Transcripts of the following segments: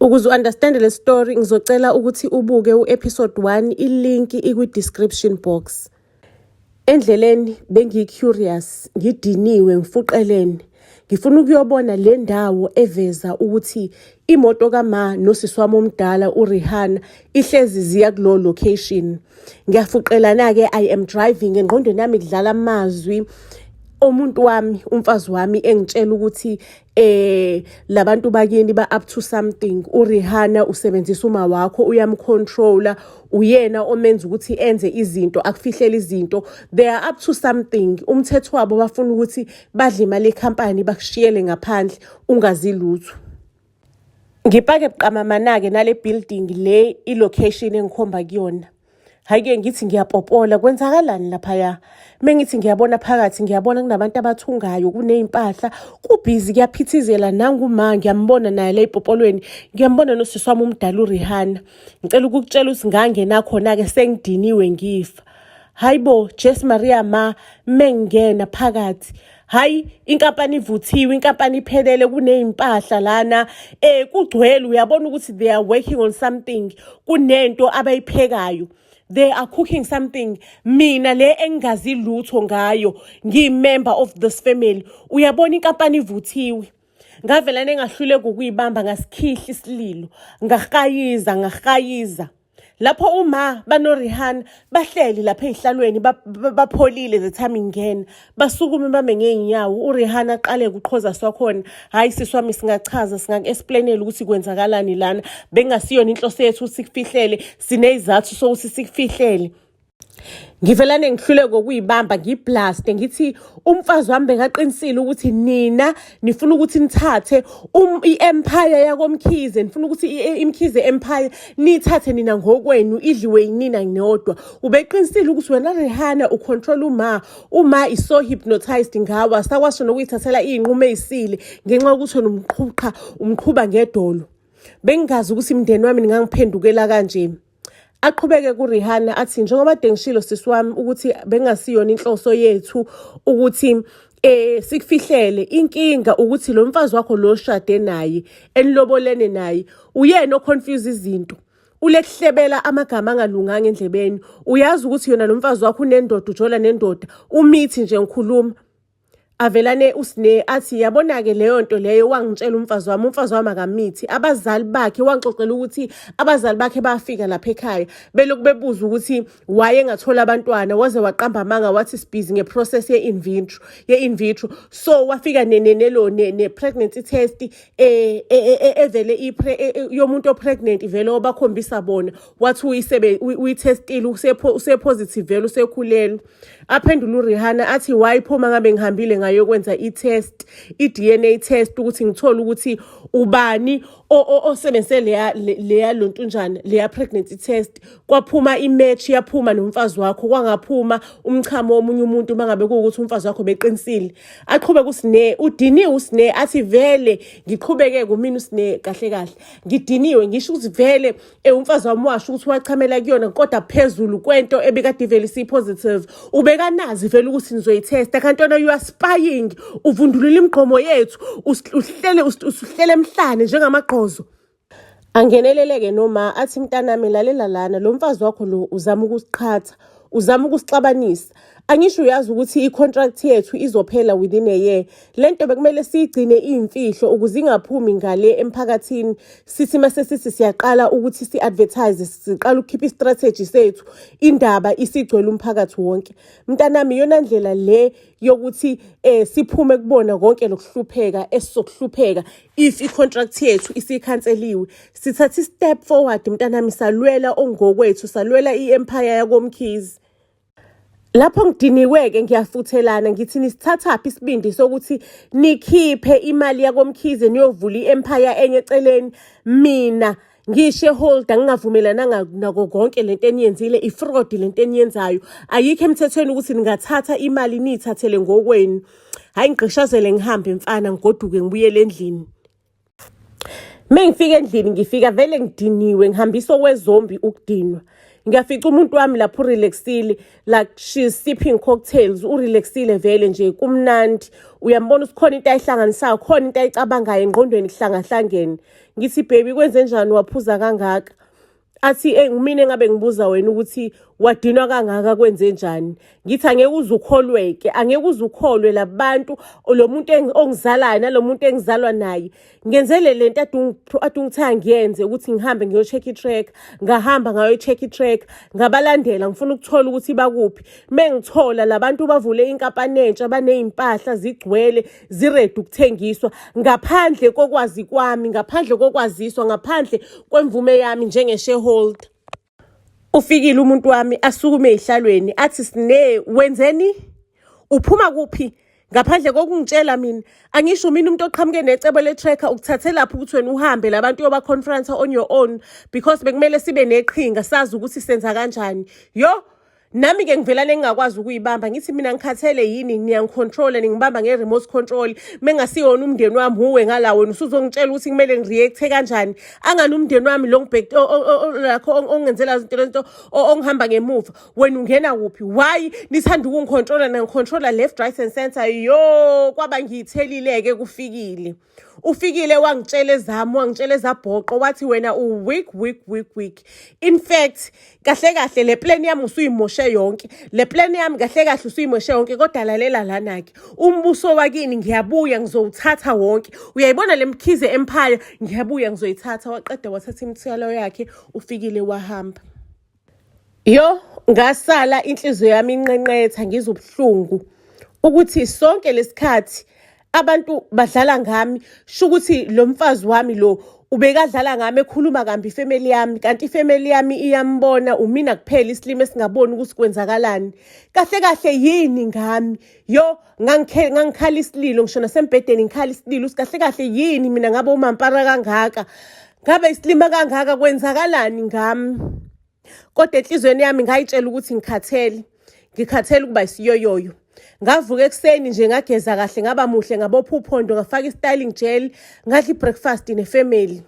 Ukuze understand le story ngizocela ukuthi ubuke episode 1 ilinki description box. Endleleni bengi-curious, ngidiniwe, ngifuqelene. Ngifuna ukuyobona le ndawo eveza ukuthi imoto kama nosisi wami omdala uRihanna ihlezi ziya kulo location. Ngiyafuqelana ke I am driving engqondweni yami kudlala amazwi omuntu wami umfazi wami engitshela ukuthi labantu bakini ba up to something. uRihanna usebenzisa uma wakho uyamcontroller, uyena omenza ukuthi enze izinto akufihlele izinto. They are up to something. Umthetho wabo bafuna ukuthi badle imali yecompany bakushiyele ngaphandle ungazi lutho. Ngipake buqamamana ke nale building le ilocation engikhomba kuyona. Hayike ngithi ngiyapopola kwenzakalani lapha? Mengithi ngiyabona phakathi ngiyabona kunabantu abathungayo kuneyimpahla kubhizi kuyaphithizela nanguma ngiyambona naye la ipopolweni ngiyambona nosisi wami umdala uRihanna. Ngicela ukukutshela ukuthi ngangena khona ke sengidiniwe ngifa. Hayibo Jesu Maria mengena phakathi. Hayi inkampani ivuthiwe, inkampani iphelele kuneyimpahla lana kugcwele uyabona ukuthi they are working on something, kunento abayiphekayo. They are cooking something. Mina le engazi lutho ngayo, ngi-member of this family. Uyabona inkampani ivuthiwe. Ngavela nengahluleka ukuyibamba ngasikhihla isililo. Ngahayiza. Lapho uma banoRihanna bahleli lapha ehlalweni bapholile the time ingena. Basukume bame ngeenyawo uRihanna aqale ukuqhoza swakhona. Hayi siswami singachaza singaku-explainela ukuthi kwenzakalani lana. Bengasiyona inhloso yethu sikufihlele, sinezathu sokuthi sikufihlele. Ngivelane ngihluleke ukuyibamba ngiblaste ngithi umfazi wami bengaqinisile ukuthi nina nifuna ukuthi nithathe iempire yakoMkhize, nifuna ukuthi iMkhize empire nithathe nina ngokwenu idliwe yinina nodwa. Ubeqinisile ukuthi wena Rihanna ucontrol uma is so hypnotized ngawa sakwasho nokuyithathela izinqumo ezisile ngenxa ukuthi umqhuba ngedolo. Bengazi ukuthi imndeni wami ngangiphendukela kanje. Aqhubeke kuRihanna athi njengoba dengishilo sisi wami ukuthi bengasiyona inhloso yethu ukuthi sikufihlele, inkinga ukuthi lo mfazi wakho lo shade naye enilobolene naye uyena oconfuse izinto. Ulekuhlebela amagama angalunganga endlebeni. Uyazi ukuthi yona lo mfazi wakho unendoda ujola nendoda umithi nje ngikhuluma. Avelane usine athi yabona ke leyo nto leyo wangitshela umfazi wami akamithi. Abazali bakhe wangixoxela ukuthi abazali bakhe bafika lapha ekhaya beloku bebuza ukuthi waye engathola abantwana waze waqamba amanga wathi sibhizi ngeprocess ye-in vitro. So wafika ne pregnancy test evele yomuntu opregnant ivele obakhombisa bona wathi uyitestile usepositive vele usekhulelwe. Aphendula uRihanna athi wayiphuma ngabe ngihambile ngayokwenza i-test, i-DNA test ukuthi ngithole ukuthi ubani osebenzise leya lontunjana leya pregnancy test. Kwaphuma imatch yaphuma nomfazi wakho, kwangaphuma umchamo womunye umuntu mangabe kuwukuthi umfazi wakho beqinisile. Aqhubeka usine udiniwe usine athi vele ngiqhubeke kumina usine kahle ngidiniwe ngisho ukuthi vele umfazi wami washo ukuthi wachamela kuyona kodwa phezulu kwento ebekade vele si-positive. Ubekanazi vele ukuthi nizoyitesta kanti wena you are spying, uvundulula imigqomo yethu usuhlele emhlane njengamagqozo. Angeneleleke noma athi mntanami lalela lana lo mfazi wakho lo uzama ukusiqhatha, uzama ukusixabanisa. Angisho uyazi ukuthi i-contract yethu izophela within a year. Lento bekumele siyigcine imfihlo ukuze ingaphumi ngale emphakathini. Sithi mase sithi siyaqala ukuthi si-advertise, siqala ukukhipha i-strategy sethu, indaba isigcwele umphakathi wonke. Mntanami yona ndlela le yokuthi siphume kubona konke lokuhlupheka esizokuhlupheka if i-contract yethu isikhanseliwe. Sithatha i-step forward mntanami, salwela ongokwethu, salwela i-empire yakoMkhize. Lapho ngidiniwe-ke ngiyafuthelana ngithi nisithathaphi isibindi sokuthi nikhiphe imali yakoMkhize niyovula i-empire enye eceleni. Mina ngishareholder ngingavumelananga nako konke lento eniyenzile, ifraud lento eniyenzayo. Ayikho emthethweni ukuthi ningathatha imali niyithathele ngokwenu. Hayi ngiqhishazele ngihambe mfana ngigoduke ngibuyele endlini. Mengifika endlini ngifika vele ngidiniwe ngihambisa okwezombi ukudinwa. Ngiyafica umuntu wami lapho urelaxile, like she's sipping cocktails, urelaxile vele nje kumnandi. Uyambona ukuthi khona into ayihlanganisayo, khona into ayicabangayo engqondweni kuhlangahlangene. Ngithi baby kwenze njani waphuza kangaka? Athi ngimine engabe ngibuza wena ukuthi wadinwa kangaka kwenze njani. Ngithi angeke uzukholweke, angeke uzukholwe labantu lo muntu ongizalayo nalo muntu engizalwa naye. Ngenzele lento ade ungithanga ngiyenze ukuthi ngihambe ngiyo-check i-track, ngahamba ngayo-check i-track, ngabalandela ngifuna ukuthola ukuthi bakuphi. Mengithola labantu bavule inkampani entsha baney'mpahla zigcwele ziredi ukuthengiswa ngaphandle kokwazi kwami, ngaphandle kokwaziswa, ngaphandle kwemvume yami njenge-shareholder. Ufikile umuntu wami asukume ey'hlalweni athi Sine wenzeni? Uphuma kuphi? Ngaphandle kokungitshela mina, angisho mina umuntu oqhamuke necebo le-tracker ukuthathe lapho ukuthi wena uhambe labantu yoba-conference on your own because bekumele sibe neqhinga sazi ukuthi senza kanjani. Yo, nami-ke ngivelane ngingakwazi ukuyibamba ngithi mina ngikhathele yini niyangicontrola ningibamba nge-remote control mengasiyona umndeni wami uwe ngala wena usuzongitshela ukuthi kumele ngireact-e kanjani. Angani umndeni wami lo lakho ongenzela izinto ongihamba ngemuva wena ungena kuphi? Why nithanda ukungicontrola nangicontrola left right and center? Yo, kwaba ngiyithelile-ke kufikile. Ufikile wangitshela ezami, wangitshela ezabhoqo wathi wena weak. In fact, kahle kahle le plan yami usuyimoshe yonke. Le plan yami kahle kahle usuyimoshe yonke kodwa lalela lana-ke. Umbuso wakini ngiyabuya ngizowuthatha wonke. Uyayibona le Mkhize Empire ngiyabuya ngizoyithatha. Waqeda wathatha imithwalo yakhe ufikile wahamba. Yo, ngasala inhliziyo yami inqenqetha ngizobuhlungu ukuthi sonke lesikhathi abantu badlala ngami, sho ukuthi lo mfazi wami lo ubekadlala ngami ekhuluma kambi ifamily yami, kanti ifamily yami iyambona umina kuphela isilimo esingaboni ukuthi kwenzakalani. Kahle kahle yini ngami? Yo, ngangikhala isililo ngisho nasembhedeni ngikhala isililo ukuthi kahle kahle yini mina ngabe umampara kangaka? Ngabe isilima kangaka kwenzakalani ngami? Kodwa enhlizweni yami ngayitshela ukuthi ngikhathele ukuba isiyoyoyo. Ngavuka ekuseni nje ngageza kahle ngaba muhle ngabopha uphondo ngafaka i-styling gel ngadla i-breakfast ne-family.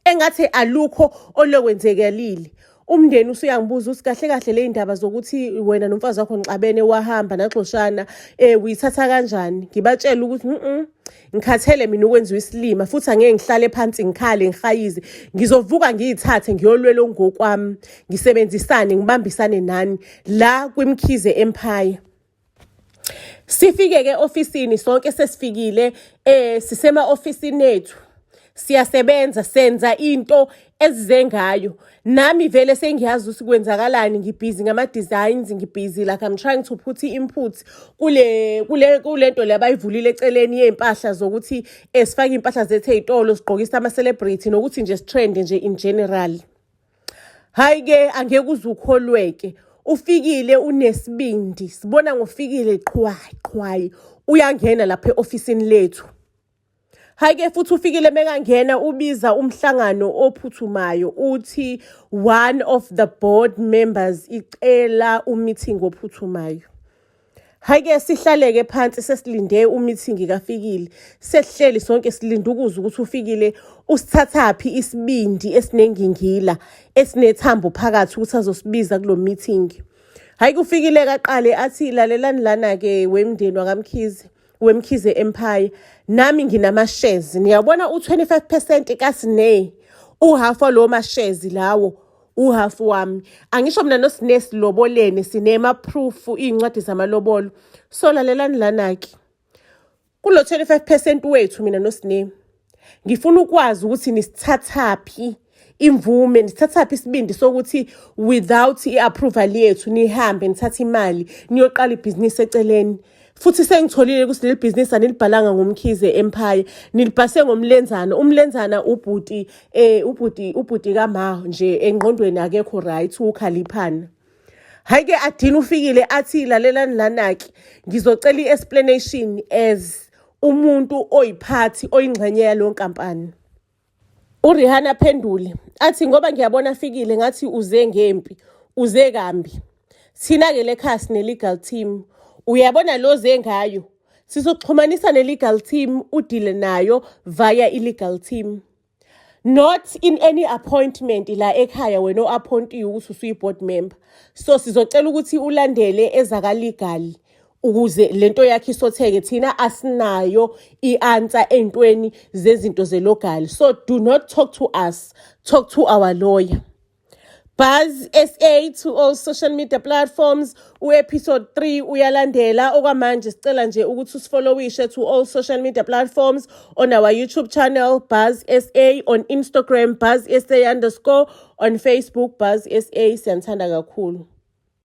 Engathi alukho olokwenzekalile. Umndeni usuyangibuza ukuthi kahle kahle le ndaba zokuthi wena nomfazi wakho ngixabene wahamba naxoshana uyithatha kanjani? Ngibatshela ukuthi ngikhathele mina ukwenziwa isilima futhi angeke ngihlale phansi ngikhale ngihayize. Ngizovuka ngiyithathe ngiyolwela ngokwami ngisebenzisane ngibambisane nani la kwimkhize Empire. Sifike-ke ofisini sonke sesifikile sisema ofisini ethu siyasebenza senza into ezize ngayo. Nami vele sengiyazi ukuthi kwenzakalani, ngibhizi ngama-designs, ngibhizi like I'm trying to put input kule nto le abayivulile eceleni yey'mpahla zokuthi sifake iy'mpahla zethu ey'tolo sigqokise ama-celebrity nokuthi nje sitrend nje in general. Hayi-ke angeke uzukholweke. Ufikile unesibindi, sibona ngofikile qhwayi uyangena lapha e-ofisini lethu. Hayi-ke futhi ufikile mekangena ubiza umhlangano ophuthumayo uthi one of the board members icela umeeting ophuthumayo. Hayi-ke sihlaleke phansi sesilinde umeeting kafikile. Sesihleli sonke silinde ukuzwa ukuthi ufikile usithathaphi isibindi esinengingila esinethambo phakathi ukuthi azosibiza kulo meeting. Hayi kufikile kaqale athi lalelani lana-ke wemndeni wemkhize Empire. Nami nginama-shares. Niyabona u-25% kaSine. Uhalf walo ma-shares lawo. Uhalf wami. Angisho mina noSine silobolene sinema-proof iy'ncwadi zamalobolo. So lalelani lana-ke. Kulo 25% wethu mina noSine. Ngifuna ukwazi ukuthi nisithathaphi imvume, nisithathaphi isibindi sokuthi without i-approval yethu nihambe nithathe imali niyoqala ibhizinisi eceleni. Futhi sengitholile ukuthi leli bhizinisi anilibhalanga ngomkhize Empire, nilibhase ngomlenzana. Umlenzana ubhuti kama nje engqondweni akekho right ukhaliphana. Hayi-ke adini ufikile athi lalelani lana-ke ngizocela i-explanation as umuntu oyiphathi oyingxenye yalo nkampani. URihanna phendule athi ngoba ngiyabona afikile ngathi uze ngempi, uze kambi. Thina-ke lekhaya sine-legal team. Uyabona lo ze ngayo. Sizoxhumanisa ne-legal team udile nayo via i-legal team. not in any appointment la ekhaya wena o-appointiwe ukuthi usuyi-board member. So sizocela ukuthi ulandele ezaka-legal ukuze lento yakhe isotheke. Thina asinayo i-answer ey'ntweni zezinto ze-local. So do not talk to us, talk to our lawyer. Buzz SA to all social media platforms. Episode 3 uyalandela. Okwamanje sicela nje ukuthi usifollowishe to all social media platforms, on our YouTube channel Buzz SA, on Instagram Buzz SA_, on Facebook Buzz SA. Siyanthanda kakhulu.